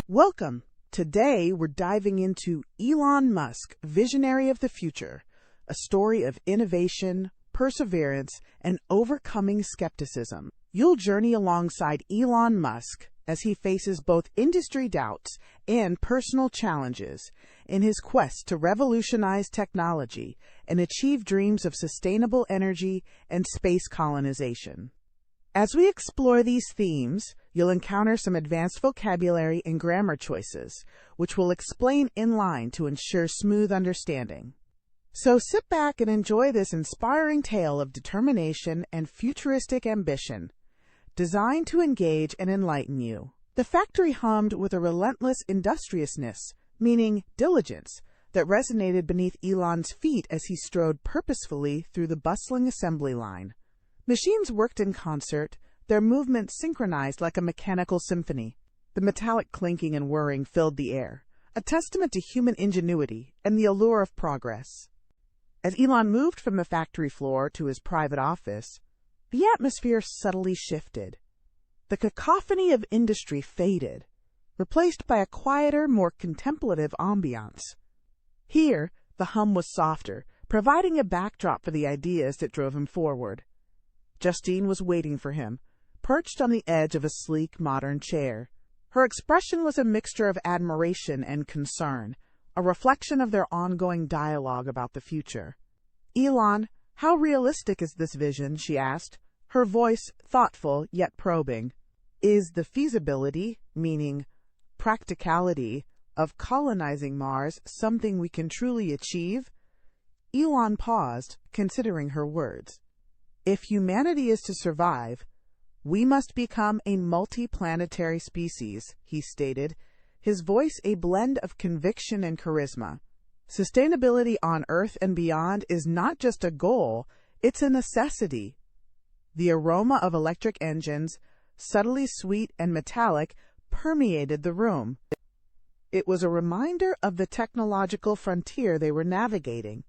Welcome. Today we're diving into Elon Musk, visionary of the future, a story of innovation, perseverance, and overcoming skepticism. You'll journey alongside Elon Musk as he faces both industry doubts and personal challenges in his quest to revolutionize technology and achieve dreams of sustainable energy and space colonization. As we explore these themes, you'll encounter some advanced vocabulary and grammar choices, which we'll explain in line to ensure smooth understanding. So sit back and enjoy this inspiring tale of determination and futuristic ambition, designed to engage and enlighten you. The factory hummed with a relentless industriousness, meaning diligence, that resonated beneath Elon's feet as he strode purposefully through the bustling assembly line. Machines worked in concert, their movements synchronized like a mechanical symphony. The metallic clinking and whirring filled the air, a testament to human ingenuity and the allure of progress. As Elon moved from the factory floor to his private office, the atmosphere subtly shifted. The cacophony of industry faded, replaced by a quieter, more contemplative ambiance. Here, the hum was softer, providing a backdrop for the ideas that drove him forward. Justine was waiting for him, perched on the edge of a sleek, modern chair. Her expression was a mixture of admiration and concern, a reflection of their ongoing dialogue about the future. "Elon, how realistic is this vision?" she asked, her voice thoughtful yet probing. "Is the feasibility, meaning practicality, of colonizing Mars something we can truly achieve?" Elon paused, considering her words. "If humanity is to survive, we must become a multi-planetary species," he stated, his voice a blend of conviction and charisma. "Sustainability on Earth and beyond is not just a goal, it's a necessity." The aroma of electric engines, subtly sweet and metallic, permeated the room. It was a reminder of the technological frontier they were navigating.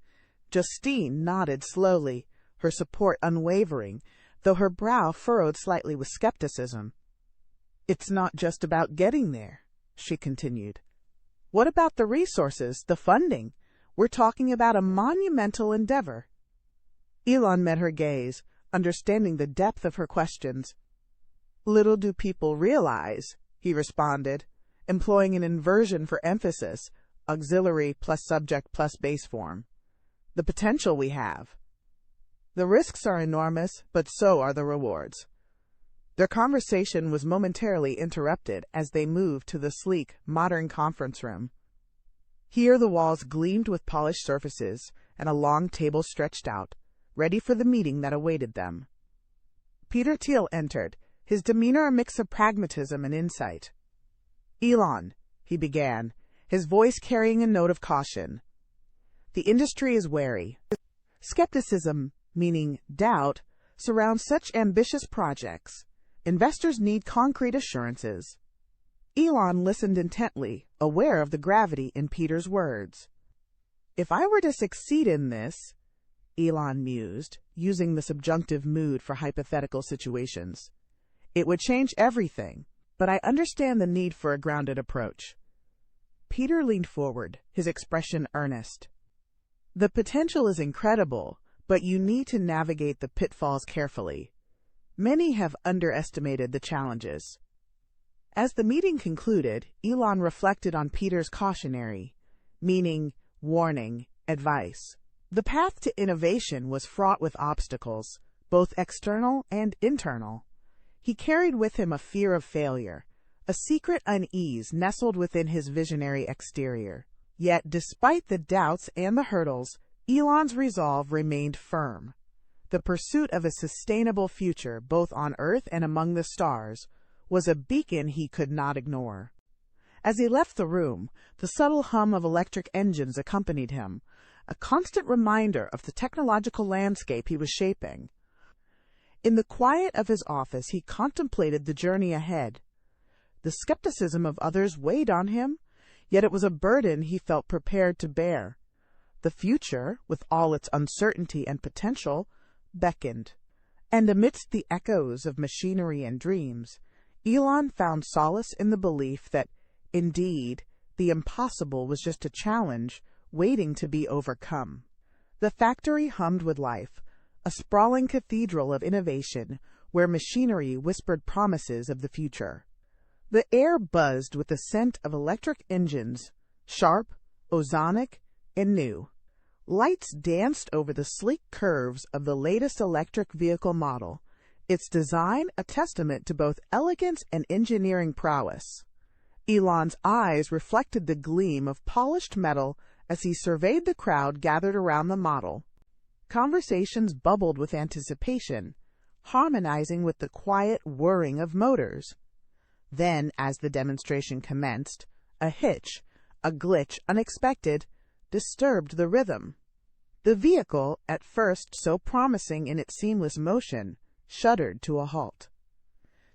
Justine nodded slowly, her support unwavering, though her brow furrowed slightly with skepticism. "It's not just about getting there," she continued. "What about the resources, the funding? We're talking about a monumental endeavor." Elon met her gaze, understanding the depth of her questions. "Little do people realize," he responded, employing an inversion for emphasis, auxiliary plus subject plus base form. "The potential we have. The risks are enormous, but so are the rewards." Their conversation was momentarily interrupted as they moved to the sleek, modern conference room. Here the walls gleamed with polished surfaces, and a long table stretched out, ready for the meeting that awaited them. Peter Thiel entered, his demeanor a mix of pragmatism and insight. "Elon," he began, his voice carrying a note of caution. "The industry is wary. Skepticism, meaning doubt, surrounds such ambitious projects. Investors need concrete assurances." Elon listened intently, aware of the gravity in Peter's words. "If I were to succeed in this," Elon mused, using the subjunctive mood for hypothetical situations, "it would change everything, but I understand the need for a grounded approach." Peter leaned forward, his expression earnest. "The potential is incredible, but you need to navigate the pitfalls carefully. Many have underestimated the challenges." As the meeting concluded, Elon reflected on Peter's cautionary, meaning warning, advice. The path to innovation was fraught with obstacles, both external and internal. He carried with him a fear of failure, a secret unease nestled within his visionary exterior. Yet, despite the doubts and the hurdles, Elon's resolve remained firm. The pursuit of a sustainable future, both on Earth and among the stars, was a beacon he could not ignore. As he left the room, the subtle hum of electric engines accompanied him, a constant reminder of the technological landscape he was shaping. In the quiet of his office, he contemplated the journey ahead. The skepticism of others weighed on him, yet it was a burden he felt prepared to bear. The future, with all its uncertainty and potential, beckoned. And amidst the echoes of machinery and dreams, Elon found solace in the belief that Indeed, the impossible was just a challenge waiting to be overcome. The factory hummed with life, a sprawling cathedral of innovation where machinery whispered promises of the future. The air buzzed with the scent of electric engines, sharp, ozonic, and new. Lights danced over the sleek curves of the latest electric vehicle model, its design a testament to both elegance and engineering prowess. Elon's eyes reflected the gleam of polished metal as he surveyed the crowd gathered around the model. Conversations bubbled with anticipation, harmonizing with the quiet whirring of motors. Then, as the demonstration commenced, a hitch, a glitch unexpected, disturbed the rhythm. The vehicle, at first so promising in its seamless motion, shuddered to a halt.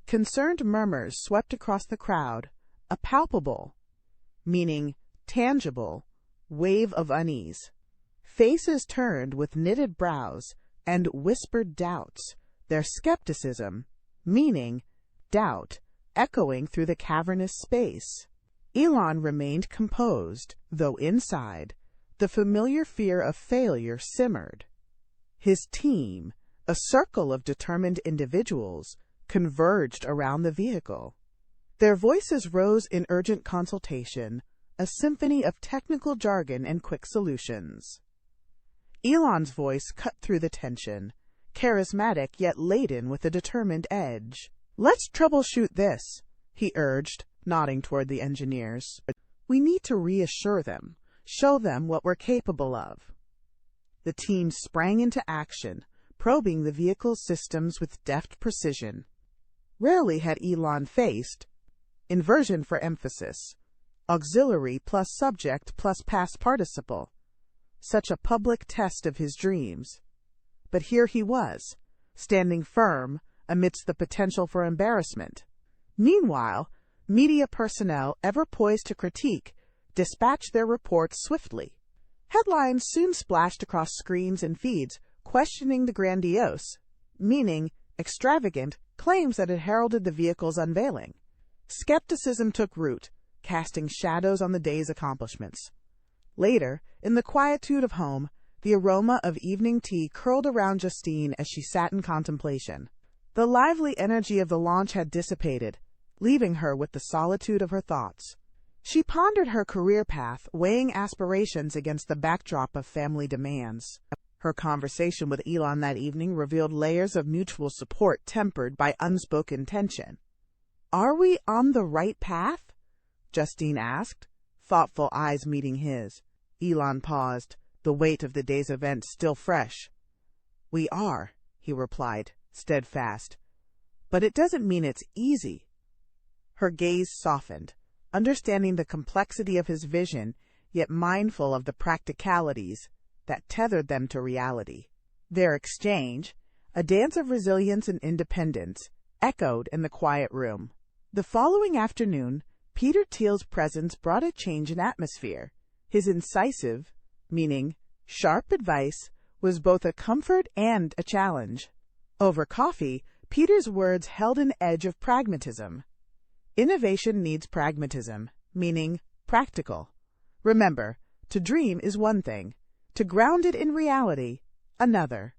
Concerned murmurs swept across the crowd, a palpable, meaning tangible, wave of unease. Faces turned with knitted brows and whispered doubts, their skepticism, meaning doubt, echoing through the cavernous space. Elon remained composed, though inside, the familiar fear of failure simmered. His team, a circle of determined individuals, converged around the vehicle. Their voices rose in urgent consultation, a symphony of technical jargon and quick solutions. Elon's voice cut through the tension, charismatic yet laden with a determined edge. "Let's troubleshoot this," he urged, nodding toward the engineers. "We need to reassure them, show them what we're capable of." The team sprang into action, probing the vehicle's systems with deft precision. Rarely had Elon faced inversion for emphasis, auxiliary plus subject plus past participle, such a public test of his dreams. But here he was, standing firm amidst the potential for embarrassment. Meanwhile, media personnel, ever poised to critique, dispatched their reports swiftly. Headlines soon splashed across screens and feeds, questioning the grandiose, meaning extravagant, claims that had heralded the vehicle's unveiling. Skepticism took root, casting shadows on the day's accomplishments. Later, in the quietude of home, the aroma of evening tea curled around Justine as she sat in contemplation. The lively energy of the launch had dissipated, leaving her with the solitude of her thoughts. She pondered her career path, weighing aspirations against the backdrop of family demands. Her conversation with Elon that evening revealed layers of mutual support tempered by unspoken tension. "Are we on the right path?" Justine asked, thoughtful eyes meeting his. Elon paused, the weight of the day's events still fresh. "We are," he replied, steadfast. "But it doesn't mean it's easy." Her gaze softened, understanding the complexity of his vision, yet mindful of the practicalities that tethered them to reality. Their exchange, a dance of resilience and independence, echoed in the quiet room. The following afternoon, Peter Thiel's presence brought a change in atmosphere. His incisive, meaning sharp advice, was both a comfort and a challenge. Over coffee, Peter's words held an edge of pragmatism. Innovation needs pragmatism, meaning practical. Remember, to dream is one thing, to ground it in reality, another.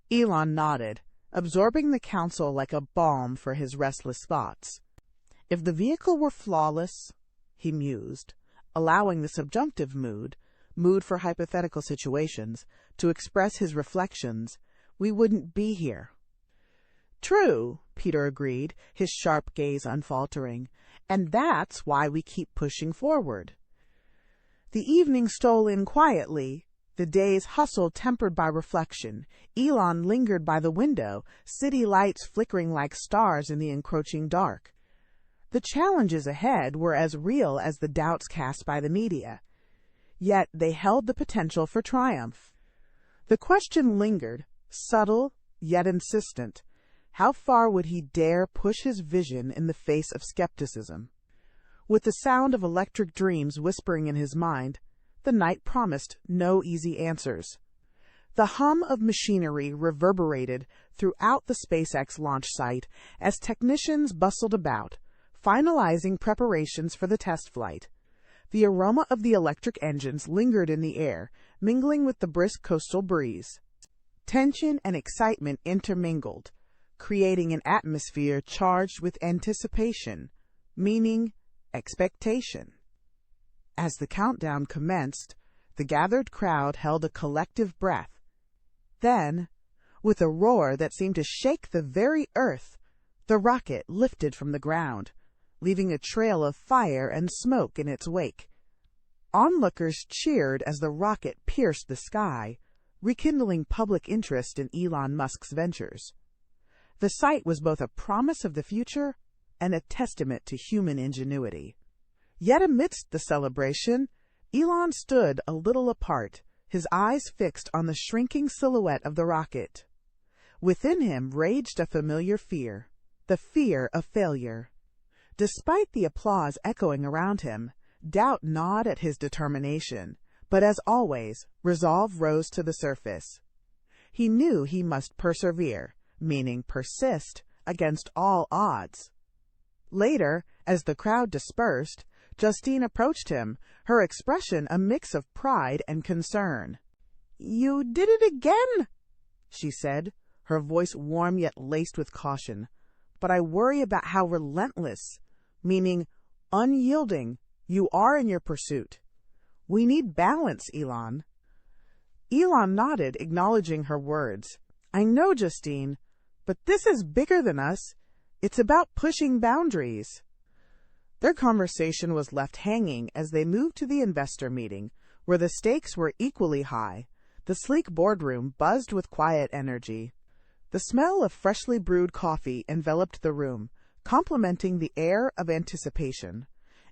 Elon nodded, absorbing the counsel like a balm for his restless thoughts. If the vehicle were flawless, he mused, allowing the subjunctive mood for hypothetical situations, to express his reflections, we wouldn't be here. "True," Peter agreed, his sharp gaze unfaltering, "and that's why we keep pushing forward." The evening stole in quietly, the day's hustle tempered by reflection. Elon lingered by the window, city lights flickering like stars in the encroaching dark. The challenges ahead were as real as the doubts cast by the media, yet they held the potential for triumph. The question lingered, subtle yet insistent. How far would he dare push his vision in the face of skepticism? With the sound of electric dreams whispering in his mind, the night promised no easy answers. The hum of machinery reverberated throughout the SpaceX launch site as technicians bustled about, finalizing preparations for the test flight. The aroma of the electric engines lingered in the air, mingling with the brisk coastal breeze. Tension and excitement intermingled, creating an atmosphere charged with anticipation, meaning expectation. As the countdown commenced, the gathered crowd held a collective breath. Then, with a roar that seemed to shake the very earth, the rocket lifted from the ground, leaving a trail of fire and smoke in its wake. Onlookers cheered as the rocket pierced the sky, rekindling public interest in Elon Musk's ventures. The sight was both a promise of the future and a testament to human ingenuity. Yet amidst the celebration, Elon stood a little apart, his eyes fixed on the shrinking silhouette of the rocket. Within him raged a familiar fear, the fear of failure. Despite the applause echoing around him, doubt gnawed at his determination, but as always, resolve rose to the surface. He knew he must persevere, meaning persist, against all odds. Later, as the crowd dispersed, Justine approached him, her expression a mix of pride and concern. "You did it again," she said, her voice warm yet laced with caution. "But I worry about how relentless, meaning unyielding, you are in your pursuit. We need balance, Elon." Elon nodded, acknowledging her words. "I know, Justine, but this is bigger than us. It's about pushing boundaries." Their conversation was left hanging as they moved to the investor meeting, where the stakes were equally high. The sleek boardroom buzzed with quiet energy. The smell of freshly brewed coffee enveloped the room, complementing the air of anticipation.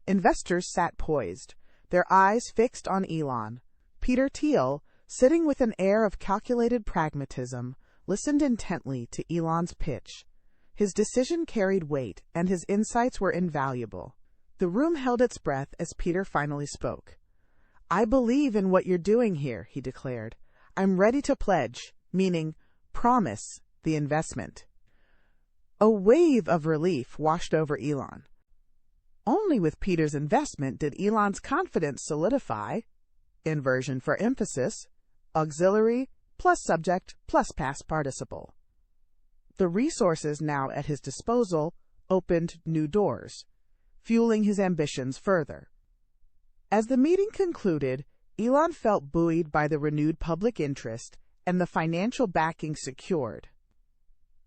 Investors sat poised, their eyes fixed on Elon. Peter Thiel, sitting with an air of calculated pragmatism, listened intently to Elon's pitch. His decision carried weight, and his insights were invaluable. The room held its breath as Peter finally spoke. "I believe in what you're doing here," he declared. "I'm ready to pledge," meaning promise, the investment. A wave of relief washed over Elon. Only with Peter's investment did Elon's confidence solidify. Inversion for emphasis, auxiliary plus subject plus past participle. The resources now at his disposal opened new doors, fueling his ambitions further. As the meeting concluded, Elon felt buoyed by the renewed public interest and the financial backing secured.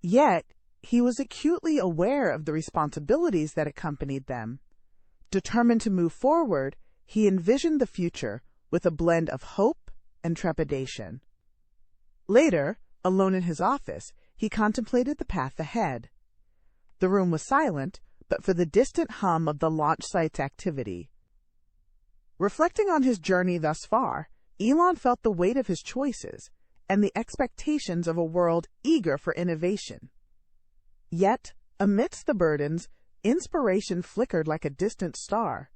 Yet, he was acutely aware of the responsibilities that accompanied them. Determined to move forward, he envisioned the future with a blend of hope and trepidation. Later, alone in his office, he contemplated the path ahead. The room was silent, but for the distant hum of the launch site's activity. Reflecting on his journey thus far, Elon felt the weight of his choices and the expectations of a world eager for innovation. Yet, amidst the burdens, inspiration flickered like a distant star.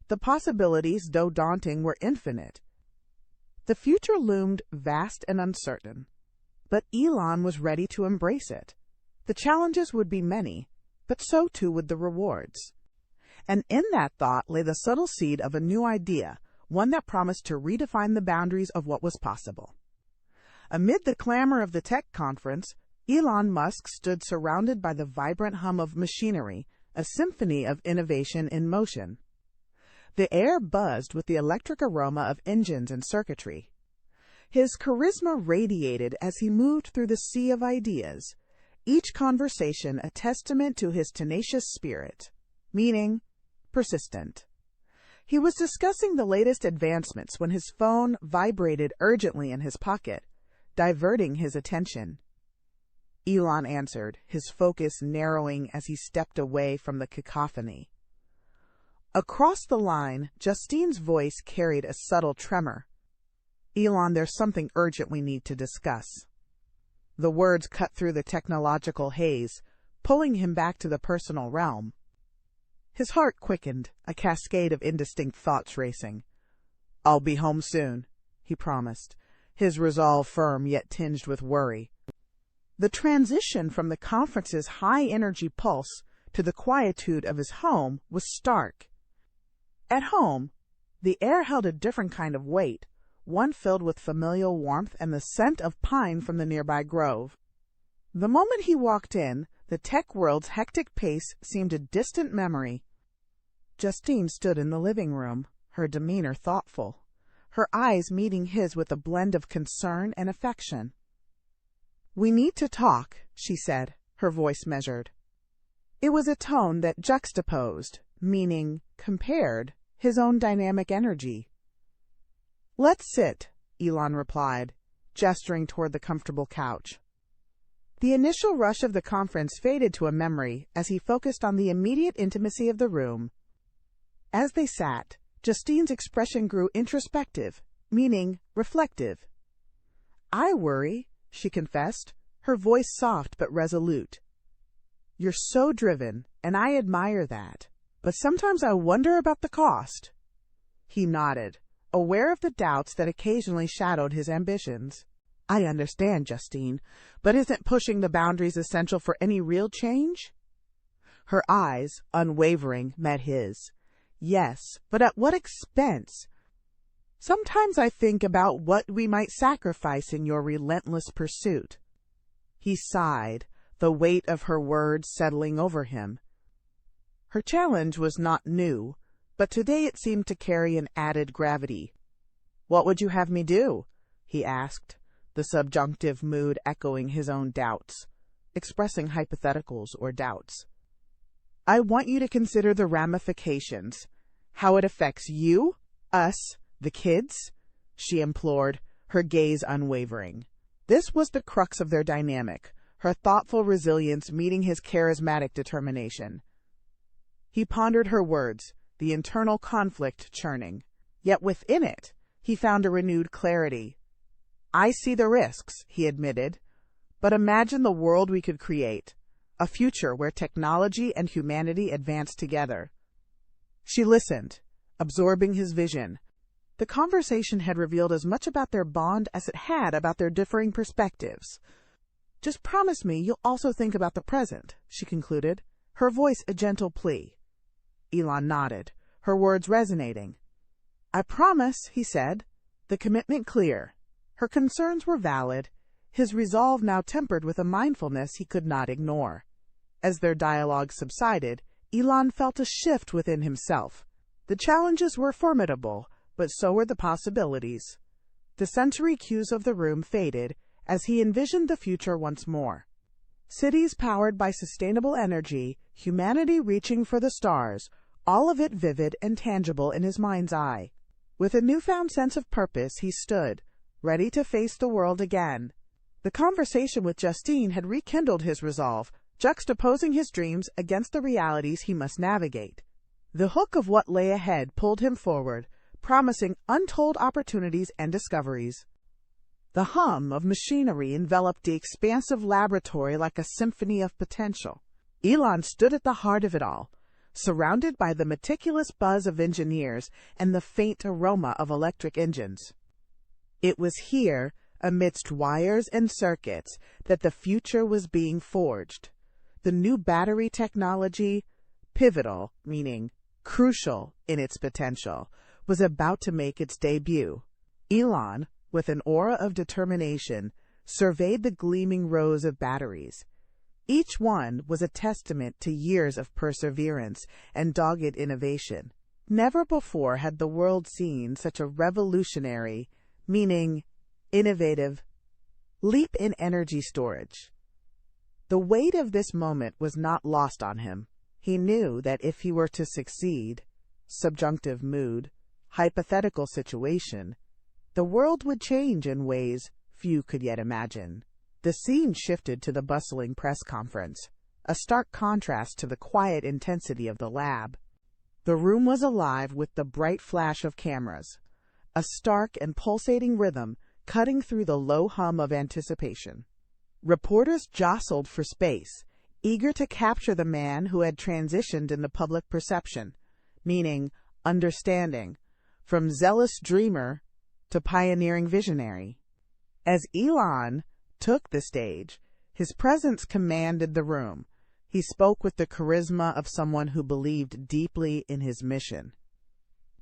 The possibilities, though daunting, were infinite. The future loomed vast and uncertain, but Elon was ready to embrace it. The challenges would be many, but so too would the rewards. And in that thought lay the subtle seed of a new idea, one that promised to redefine the boundaries of what was possible. Amid the clamor of the tech conference, Elon Musk stood surrounded by the vibrant hum of machinery, a symphony of innovation in motion. The air buzzed with the electric aroma of engines and circuitry. His charisma radiated as he moved through the sea of ideas, each conversation a testament to his tenacious spirit, meaning persistent. He was discussing the latest advancements when his phone vibrated urgently in his pocket, diverting his attention. Elon answered, his focus narrowing as he stepped away from the cacophony. Across the line, Justine's voice carried a subtle tremor. "Elon, there's something urgent we need to discuss." The words cut through the technological haze, pulling him back to the personal realm. His heart quickened, a cascade of indistinct thoughts racing. "I'll be home soon," he promised, his resolve firm yet tinged with worry. The transition from the conference's high-energy pulse to the quietude of his home was stark. At home, the air held a different kind of weight, one filled with familial warmth and the scent of pine from the nearby grove. The moment he walked in, the tech world's hectic pace seemed a distant memory. Justine stood in the living room, her demeanor thoughtful, her eyes meeting his with a blend of concern and affection. "We need to talk," she said, her voice measured. It was a tone that juxtaposed, meaning compared, his own dynamic energy. "Let's sit," Elon replied, gesturing toward the comfortable couch. The initial rush of the conference faded to a memory as he focused on the immediate intimacy of the room. As they sat, Justine's expression grew introspective, meaning reflective. "I worry," she confessed, her voice soft but resolute. "You're so driven, and I admire that. But sometimes I wonder about the cost." He nodded, aware of the doubts that occasionally shadowed his ambitions. "I understand, Justine, but isn't pushing the boundaries essential for any real change?" Her eyes, unwavering, met his. "Yes, but at what expense? Sometimes I think about what we might sacrifice in your relentless pursuit." He sighed, the weight of her words settling over him. Her challenge was not new, but today it seemed to carry an added gravity. "What would you have me do?" he asked, the subjunctive mood echoing his own doubts, expressing hypotheticals or doubts. "I want you to consider the ramifications, how it affects you, us, the kids," she implored, her gaze unwavering. This was the crux of their dynamic, her thoughtful resilience meeting his charismatic determination. He pondered her words, the internal conflict churning. Yet within it, he found a renewed clarity. "I see the risks," he admitted, "but imagine the world we could create, a future where technology and humanity advance together." She listened, absorbing his vision. The conversation had revealed as much about their bond as it had about their differing perspectives. "Just promise me you'll also think about the present," she concluded, her voice a gentle plea. Elon nodded, her words resonating. "I promise," he said, the commitment clear. Her concerns were valid, his resolve now tempered with a mindfulness he could not ignore. As their dialogue subsided, Elon felt a shift within himself. The challenges were formidable, but so were the possibilities. The sensory cues of the room faded as he envisioned the future once more. Cities powered by sustainable energy, humanity reaching for the stars, all of it vivid and tangible in his mind's eye. With a newfound sense of purpose, he stood, ready to face the world again. The conversation with Justine had rekindled his resolve, juxtaposing his dreams against the realities he must navigate. The hook of what lay ahead pulled him forward, promising untold opportunities and discoveries. The hum of machinery enveloped the expansive laboratory like a symphony of potential. Elon stood at the heart of it all, surrounded by the meticulous buzz of engineers and the faint aroma of electric engines. It was here, amidst wires and circuits, that the future was being forged. The new battery technology, pivotal, meaning crucial in its potential, was about to make its debut. Elon, with an aura of determination, surveyed the gleaming rows of batteries. Each one was a testament to years of perseverance and dogged innovation. Never before had the world seen such a revolutionary, meaning innovative, leap in energy storage. The weight of this moment was not lost on him. He knew that if he were to succeed, subjunctive mood, hypothetical situation, the world would change in ways few could yet imagine. The scene shifted to the bustling press conference, a stark contrast to the quiet intensity of the lab. The room was alive with the bright flash of cameras, a stark and pulsating rhythm cutting through the low hum of anticipation. Reporters jostled for space, eager to capture the man who had transitioned in the public perception, meaning understanding, from zealous dreamer to pioneering visionary. As Elon took the stage, his presence commanded the room. He spoke with the charisma of someone who believed deeply in his mission.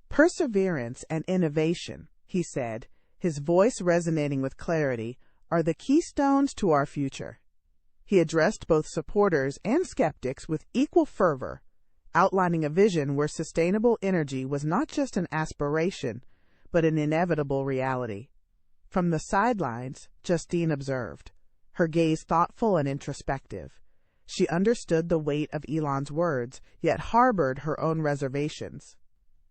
Perseverance and innovation, he said, his voice resonating with clarity, are the keystones to our future. He addressed both supporters and skeptics with equal fervor, outlining a vision where sustainable energy was not just an aspiration, but an inevitable reality. From the sidelines, Justine observed, her gaze thoughtful and introspective. She understood the weight of Elon's words, yet harbored her own reservations.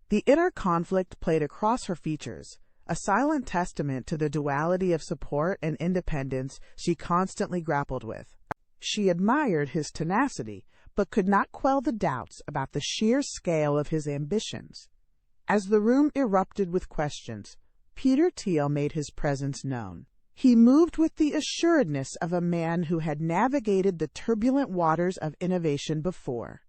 The inner conflict played across her features, a silent testament to the duality of support and independence she constantly grappled with. She admired his tenacity, but could not quell the doubts about the sheer scale of his ambitions. As the room erupted with questions, Peter Thiel made his presence known. He moved with the assuredness of a man who had navigated the turbulent waters of innovation before.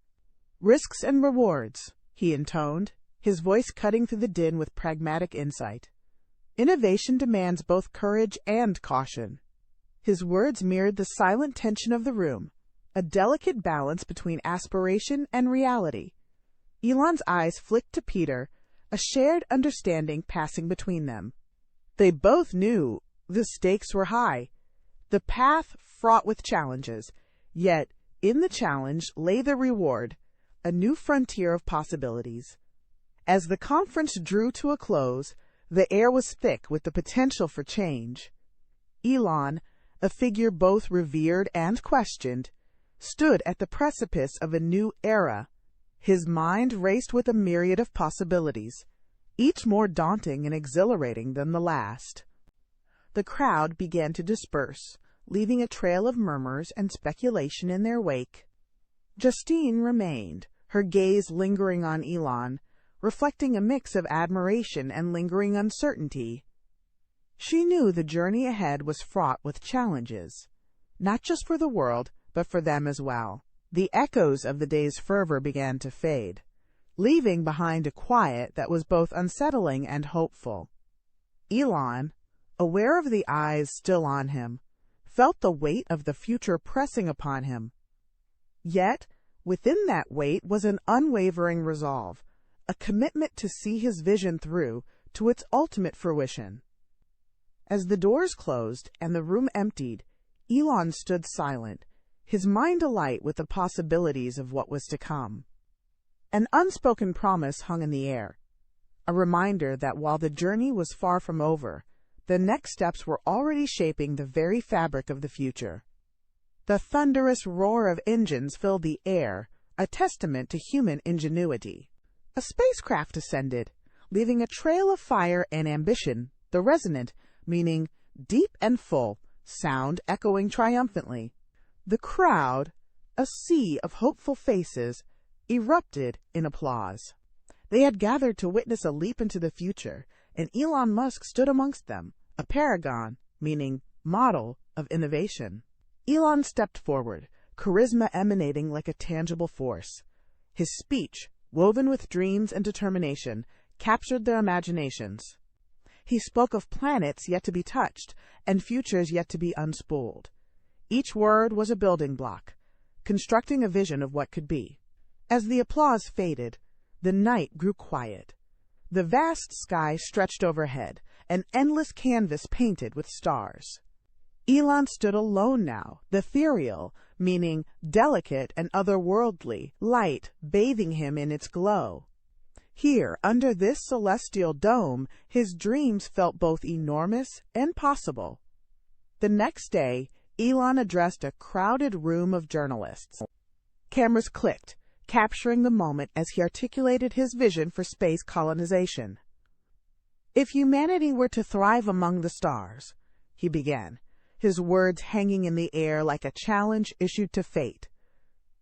"Risks and rewards," he intoned, his voice cutting through the din with pragmatic insight. "Innovation demands both courage and caution." His words mirrored the silent tension of the room, a delicate balance between aspiration and reality. Elon's eyes flicked to Peter, a shared understanding passing between them. They both knew the stakes were high, the path fraught with challenges, yet in the challenge lay the reward, a new frontier of possibilities. As the conference drew to a close, the air was thick with the potential for change. Elon, a figure both revered and questioned, stood at the precipice of a new era. His mind raced with a myriad of possibilities, each more daunting and exhilarating than the last. The crowd began to disperse, leaving a trail of murmurs and speculation in their wake. Justine remained, her gaze lingering on Elon, reflecting a mix of admiration and lingering uncertainty. She knew the journey ahead was fraught with challenges, not just for the world, but for them as well. The echoes of the day's fervor began to fade, leaving behind a quiet that was both unsettling and hopeful. Elon, aware of the eyes still on him, felt the weight of the future pressing upon him. Yet, within that weight was an unwavering resolve, a commitment to see his vision through to its ultimate fruition. As the doors closed and the room emptied, Elon stood silent, his mind alight with the possibilities of what was to come. An unspoken promise hung in the air, a reminder that while the journey was far from over, the next steps were already shaping the very fabric of the future. The thunderous roar of engines filled the air, a testament to human ingenuity. A spacecraft ascended, leaving a trail of fire and ambition, the resonant, meaning deep and full, sound echoing triumphantly. The crowd, a sea of hopeful faces, erupted in applause. They had gathered to witness a leap into the future, and Elon Musk stood amongst them, a paragon, meaning model, of innovation. Elon stepped forward, charisma emanating like a tangible force. His speech, woven with dreams and determination, captured their imaginations. He spoke of planets yet to be touched and futures yet to be unspooled. Each word was a building block, constructing a vision of what could be. As the applause faded, the night grew quiet. The vast sky stretched overhead, an endless canvas painted with stars. Elon stood alone now, the ethereal, meaning delicate and otherworldly, light bathing him in its glow. Here, under this celestial dome, his dreams felt both enormous and possible. The next day, Elon addressed a crowded room of journalists. Cameras clicked, capturing the moment as he articulated his vision for space colonization. "If humanity were to thrive among the stars," he began, his words hanging in the air like a challenge issued to fate.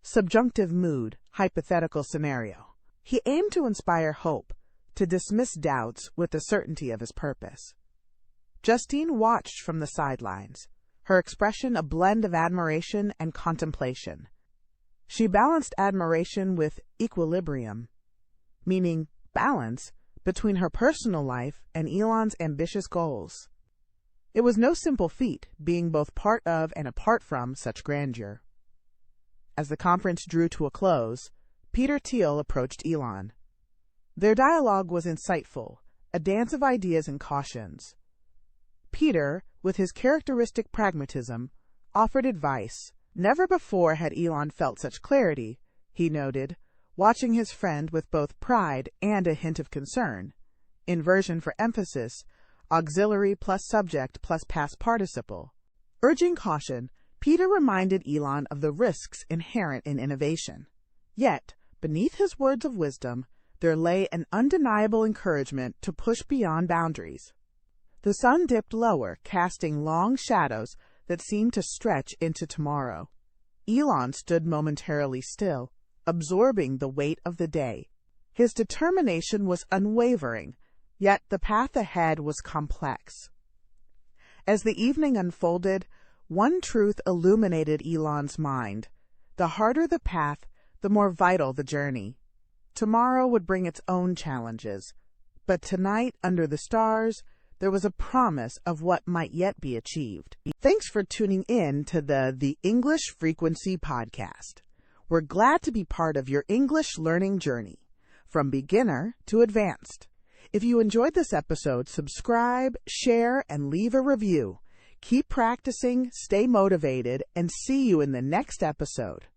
Subjunctive mood, hypothetical scenario. He aimed to inspire hope, to dismiss doubts with the certainty of his purpose. Justine watched from the sidelines, her expression a blend of admiration and contemplation. She balanced admiration with equilibrium, meaning balance between her personal life and Elon's ambitious goals. It was no simple feat, being both part of and apart from such grandeur. As the conference drew to a close, Peter Thiel approached Elon. Their dialogue was insightful, a dance of ideas and cautions. Peter, with his characteristic pragmatism, offered advice. Never before had Elon felt such clarity, he noted, watching his friend with both pride and a hint of concern. Inversion for emphasis, auxiliary plus subject plus past participle. Urging caution, Peter reminded Elon of the risks inherent in innovation. Yet, beneath his words of wisdom, there lay an undeniable encouragement to push beyond boundaries. The sun dipped lower, casting long shadows that seemed to stretch into tomorrow. Elon stood momentarily still, absorbing the weight of the day. His determination was unwavering, yet the path ahead was complex. As the evening unfolded, one truth illuminated Elon's mind. The harder the path, the more vital the journey. Tomorrow would bring its own challenges, but tonight, under the stars, there was a promise of what might yet be achieved. Thanks for tuning in to the English Frequency Podcast. We're glad to be part of your English learning journey, from beginner to advanced. If you enjoyed this episode, subscribe, share, and leave a review. Keep practicing, stay motivated, and see you in the next episode.